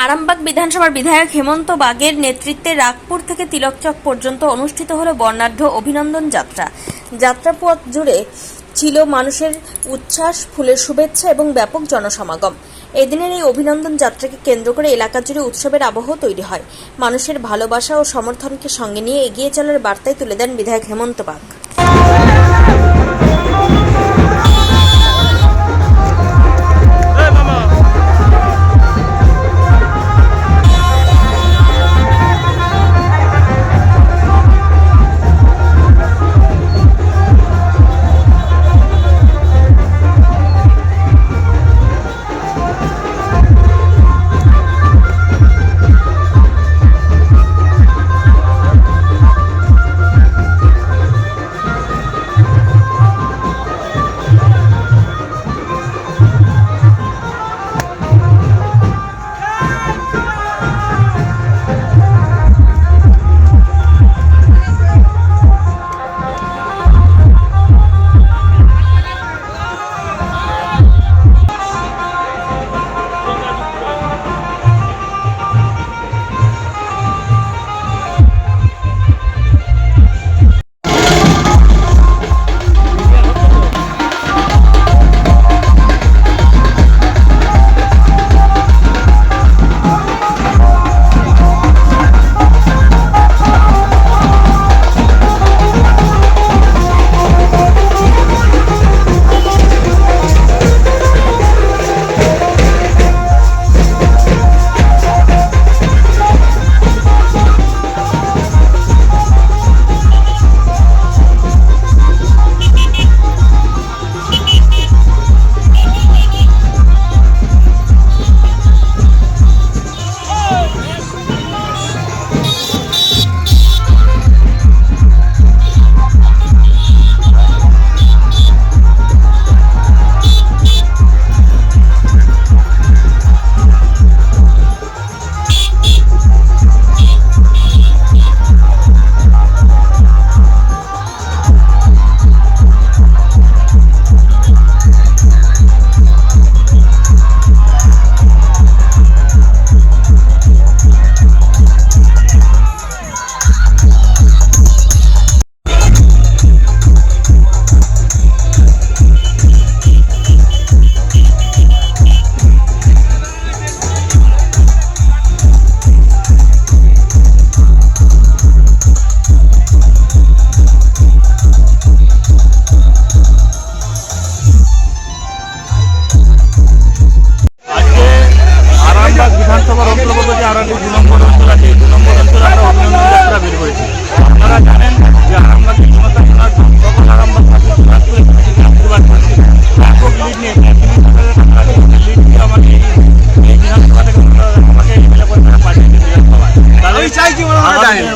আরামবাগ বিধানসভার বিধায়ক হেমন্ত বাগের নেতৃত্বে রাগপুর থেকে তিলকচক পর্যন্ত অনুষ্ঠিত হলো বর্ণাঢ্য অভিনন্দন যাত্রা। যাত্রাপথ জুড়ে ছিল মানুষের উচ্ছ্বাস, ফুলের শুভেচ্ছা এবং ব্যাপক জনসমাগম। এদিনের এই অভিনন্দন যাত্রাকে কেন্দ্র করে এলাকা জুড়ে উৎসবের আবহ তৈরি হয়। মানুষের ভালোবাসা ও সমর্থনকে সঙ্গে নিয়ে এগিয়ে চলার বার্তায় তুলে দেন বিধায়ক হেমন্ত বাগ।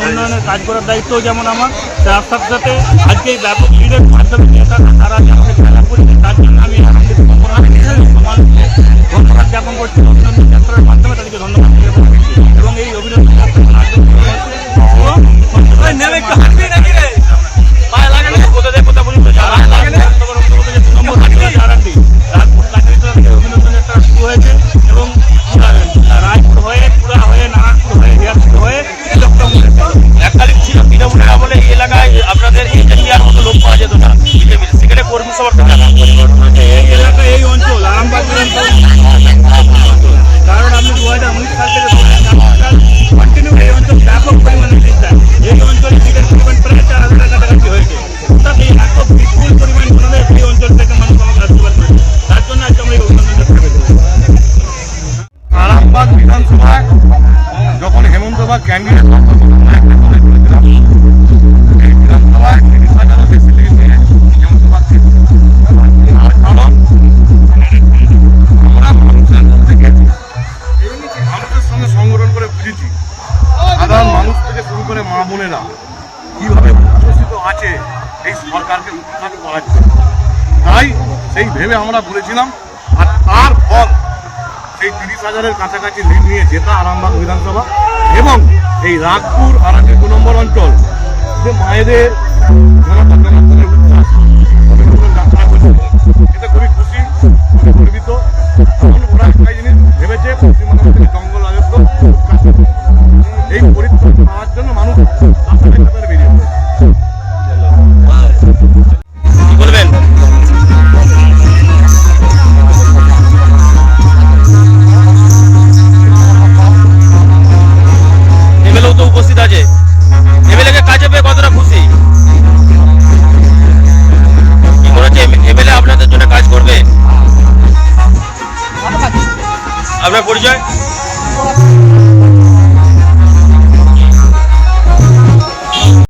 উন্নয়নের কাজ করার দায়িত্ব যেমন আমার, তার সাথে সাথে আজকে এই ব্যাপক লিডের মাধ্যমে তারা আমাকে খেলা করেছে, তার জন্য আমি ধন্যবাদ জ্ঞাপন করছি। অভিনন্দন যাত্রার মাধ্যমে তাদেরকে ধন্যবাদ জ্ঞাপন করছি এবং এই অভিনন্দন যাত্রার মাধ্যমে অভিনন্দন যাত্রা শুরু হয়েছে এবং রায়পুর হয়ে পুরা হয়ে নারায়ণপুর হয়ে হিয়ারপুর হয়ে এককালীন ছিল তৃণমূলের আমলে এই এলাকায় আপনাদের ইঞ্জিনিয়ার মতো লোক পাওয়া যেত না, সেখানে কর্মী সমর্থন এলাকা এই অঞ্চল আরামবাগ কারণ আপনি 2019 সাল থেকে কন্টিনিউ এই অঞ্চল ব্যাপক পরিমাণে দিচ্ছেন। এই অঞ্চলে টিকিট পরিমাণ প্রায় 4,000 টাকা কাছাকাছি হয়েছে, অর্থাৎ এই এত বিপুল পরিমাণ আমাদের এই অঞ্চল থেকে মানুষ আমাকে আশীর্বাদ করেছে, তার জন্য আজকে আমরা এই অভিনন্দন যাত্রা করেছি। আরামবাগ বিধানসভায় যখন হেমন্ত বাগ ক্যান্ডিডেট এই বিধানসভায় 30,000 বেশি লিখে হেমন্ত বাগকে আমরা মানুষের মধ্যে গেছি, মানুষের সঙ্গে সংগঠন করে বুঝেছি সাধারণ মানুষ থেকে শুরু করে মা বোনেরা কীভাবে উচ্ছ্বসিত আছে এই সরকারকে উৎখাত করার জন্য। তাই সেই ভেবে আমরা বলেছিলাম, আর তার ফল সেই 30,000-এর কাছাকাছি লিড নিয়ে জেতা আরামবাগ বিধানসভা এবং এই রাগপুর আর 2 নম্বর অঞ্চল যে মায়েদের জনসাধারণের উচ্ছ্বাস যাত্রা করছে, এতে খুবই খুশি, খুবই গর্বিত। কারণ ওরা একটাই জিনিস ভেবেছে, পশ্চিমবঙ্গ থেকে জঙ্গল রাজত্ব এই পরিত্রাণ পাওয়ার জন্য মানুষ রাস্তায় রাস্তায় বেরিয়ে পড়ে। কি বলবেন? এমএলএও তো উপস্থিত আছে, এমএলএ কে কাজে পেয়ে কতটা খুশি? কি মনে হচ্ছে এমএলএ আপনাদের জন্য কাজ করবে? আপনার পরিচয়?